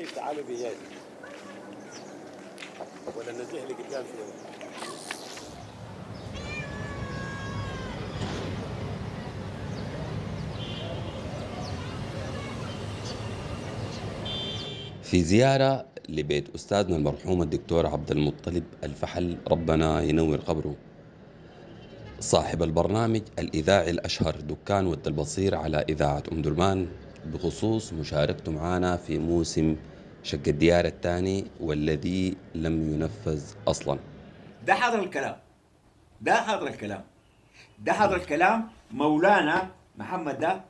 طيب تعالوا بيجاي ولا نزيه اللي قدام فيه. في زيارة لبيت أستاذنا المرحوم الدكتور عبد المطلب الفحل، ربنا ينور قبره، صاحب البرنامج الإذاعي الأشهر دكان ود البصير على إذاعة أم درمان، بخصوص مشاركته معنا في موسم شق الديار الثاني والذي لم ينفذ أصلا. ده حاضر الكلام، ده حاضر الكلام، ده حاضر الكلام. مولانا محمد ده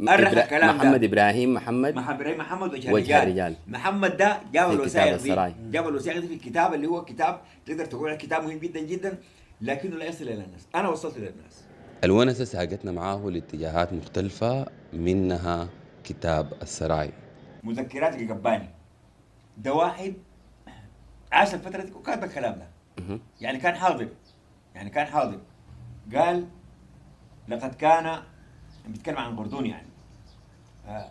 أرخ الكلام. محمد ده إبراهيم محمد وجه الرجال. محمد ده جاب في الوثائق كتاب دي، جاب الوثائق دي في الكتاب اللي هو كتاب تقدر تقول كتاب مهم جدا جدا، لكنه لا يصل الى الناس. انا وصلت الى الناس. الونسة ساقتنا معاه لاتجاهات مختلفة، منها كتاب السراي. مذكرات القباني ده واحد عاش الفترة دي وكاتب الكلام ده، يعني كان حاضر، يعني كان حاضر. قال لقد كان بيتكلم عن الأردن، يعني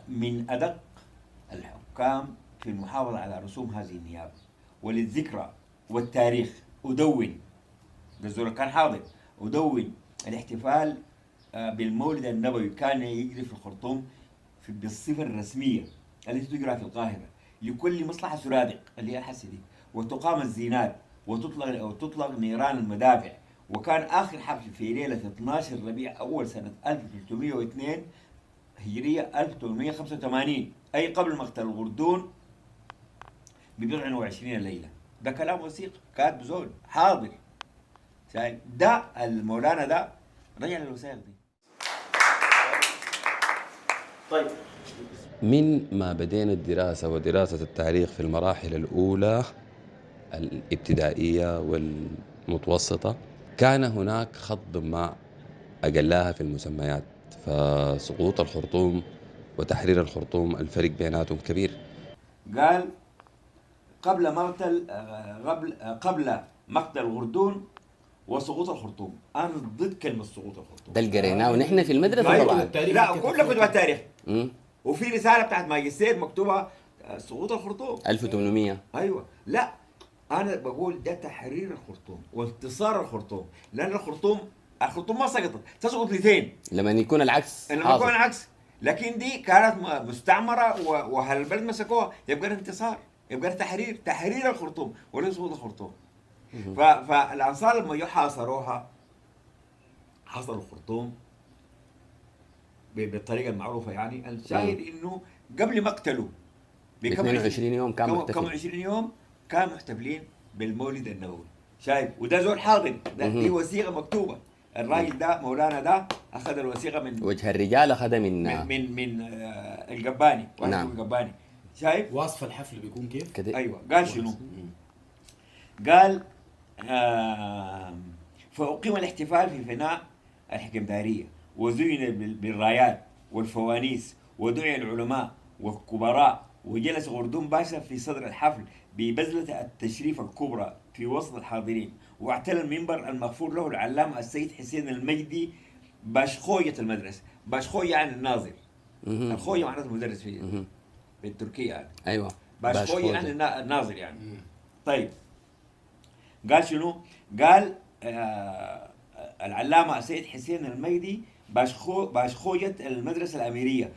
من أدق الحكام في المحافظة على رسوم هذه النيابة وللذكرى والتاريخ. أدون ده الزول كان حاضر، أدون الاحتفال بالمولد النبوي كان يجري في الخرطوم بالصفة الرسمية التي تجرى في القاهرة لكل مصلحة سرادق اللي هي الحسي دي، وتقام الزينات وتطلق نيران المدافع. وكان آخر حفل في ليلة 12 ربيع أول سنة 1302 هجرية 1885، أي قبل مقتل الغردون ب 20 ليلة. ده كلام وثيق كاتب زول حاضر. ده المولانا ده رجع للوثائق دي. طيب من ما بدينا الدراسة ودراسة التاريخ في المراحل الأولى الابتدائية والمتوسطة، كان هناك خط ما أقلاها في المسميات، فسقوط الخرطوم وتحرير الخرطوم الفرق بيناتهم كبير. قال قبل مقتل الغردون وسقوط الخرطوم. انا ضد كلمه سقوط الخرطوم. ده اللي قريناه ونحن في المدرسة طبعا. لا كل كتب التاريخ. وفي رساله بتاعت ماجستير مكتوبه سقوط الخرطوم 1800. ايوه. لا انا بقول ده تحرير الخرطوم وانتصار الخرطوم، لان الخرطوم ما سقطت، تسقط الاثنين لما يكون العكس لما يكون العكس. لكن دي كانت مستعمره واهل البلد مسكوها، يبقى انتصار، يبقى تحرير الخرطوم وليس سقوط الخرطوم. فالانصار لما يحاصروها حصروا الخرطوم بالطريقه المعروفه. يعني الشاهد انه قبل مقتله ب 22 يوم كم 20 يوم كانوا محتفلين بالمولد النبوي. شايف؟ وده زول حاضر، ده دي وثيقه مكتوبه. الراجل ده مولانا ده اخذ الوثيقه من وجه الرجال، اخذها من القباني. نعم. القباني. شايف؟ وصف الحفل بيكون كيف؟ كده. ايوه. قال شنو؟ قال فأقيم الاحتفال في فناء الحكمدارية وزين بالرايات والفوانيس، ودعي العلماء والكبراء، وجلس غردون باشا في صدر الحفل ببذلة التشريف الكبرى في وسط الحاضرين، واعتلى المنبر المغفور له العلامة السيد حسين المجدي باشخوية المدرسة. باشخوية يعني الناظر. الخوية معناته مدرس في التركية يعني. ايوه. باشخوية يعني الناظر يعني. طيب قال شنو؟ قال العلامة السيد حسين المجدي باشخوية المدرسة الأميرية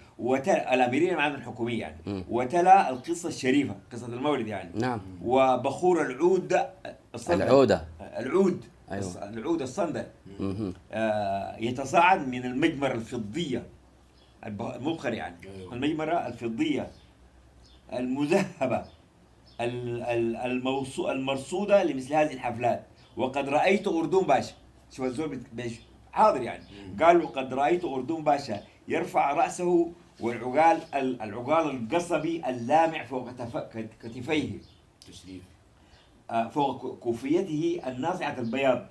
الأميرية معناها الحكومية يعني. وتلا القصة الشريفة، قصة المولد يعني. نعم. وبخور العود العود أيوة. العود الصندل يتصاعد من المجمرة الفضية المبخر يعني. المجمرة الفضية المذهبة المرصودة لمثل هذه الحفلات. وقد رأيت غردون باشا، شوف الزول حاضر يعني. قال وقد رأيت غردون باشا يرفع رأسه والعقال القصبي اللامع فوق كتفيه تشريف فوق كوفيته الناصعة البياض.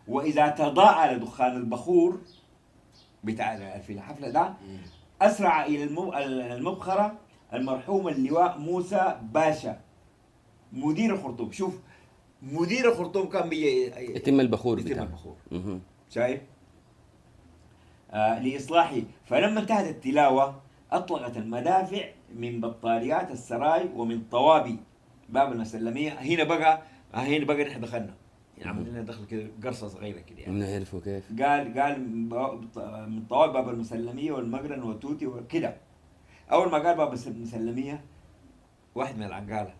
وإذا تضاءل دخان البخور بتاع في الحفلة ده أسرع إلى المبخرة المرحوم اللواء موسى باشا مدير الخرطوم. شوف مدير الخرطوم كان يتم البخور بتاعه. شايف؟ لإصلاحه. فلما انتهت التلاوة أطلقت المدافع من بطاريات السراي ومن طوابي باب المسلمية. هنا بقى نحن دخلنا، يعني عملنا دخل كده قرصة صغيرة كده يعني. نعرفه كيف. قال من طوابي باب المسلمية والمقرن وتوتي وكده. أول ما قال باب المسلمية، واحد من العقالة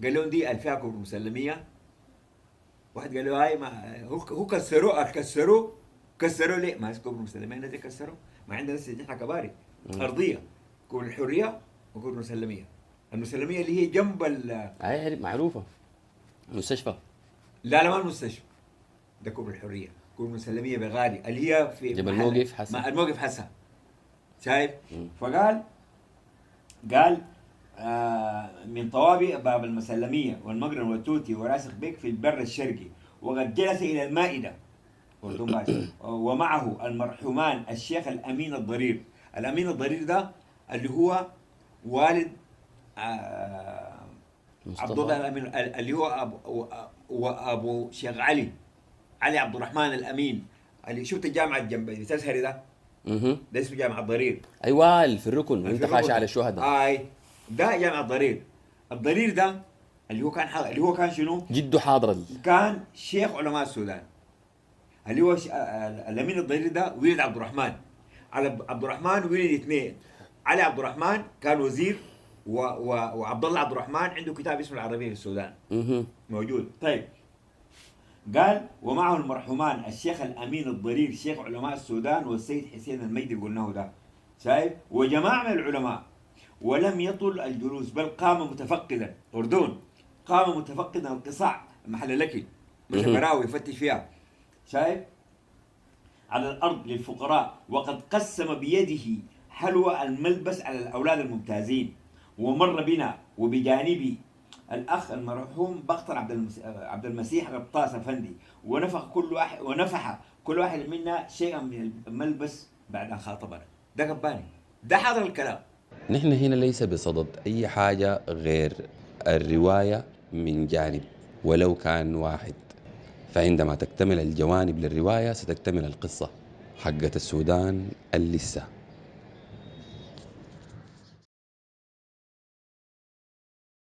قال لهم دي فيها كبر مسلمية. واحد قال له هاي ما هو كسروه ليه؟ ما كبر مسلمية الذي كسروه، ما عندنا نحن كباري أرضية، كبر الحرية وكبر المسلمية. المسلمية اللي هي جنب هاي معروفة مستشفى. لا ما المستشفى، ده كبر الحرية. كبر المسلمية بغالي اللي هي في جنب الموقف حسن. الموقف حسن، شايف؟ فقال قال من طوابي باب المسلمية والمقرن والتوتي وراسخ بك في البر الشرقي، وقد جلس إلى المائدة ومعه المرحومان الشيخ الأمين الضرير. الأمين الضرير ده اللي هو والد عبد الله الأمين، اللي هو أبو شيخ علي عبد الرحمن الأمين، اللي شفت الجامعة الجنب تزهري ده، ده اسمه جامعة الضرير. أيوة في الركن وأنت خاشع على الشهداء. ده جامع الضرير. الضرير ده اللي هو كان شنو؟ جده حاضر كان شيخ علماء السودان. اللي هو الأمين الضرير ده ولد عبد الرحمن. عبد الرحمن ولد اثنين، علي عبد الرحمن كان وزير، وعبد الله عبد الرحمن عنده كتاب اسمه العربية في السودان موجود. طيب قال ومعه المرحومان الشيخ الأمين الضرير شيخ علماء السودان والسيد حسين الميدي قلناه ده، شايف؟ وجماعة من العلماء. ولم يطل الجلوس بل قام متفقدا، أردون قام متفقدا القصاع محل الأكل مش براوي يفتش فيها، شايف؟ على الأرض للفقراء، وقد قسم بيده حلوى الملبس على الأولاد الممتازين. ومر بنا وبجانبي الأخ المرحوم بختر عبد المسيح غطاس أفندي، ونفخ كل واحد منا شيئا من الملبس بعد أن خاطبنا. ده قباني، ده حاضر الكلام. نحن هنا ليس بصدد أي حاجة غير الرواية من جانب ولو كان واحد، فعندما تكتمل الجوانب للرواية ستكتمل القصة حقة السودان اللسه.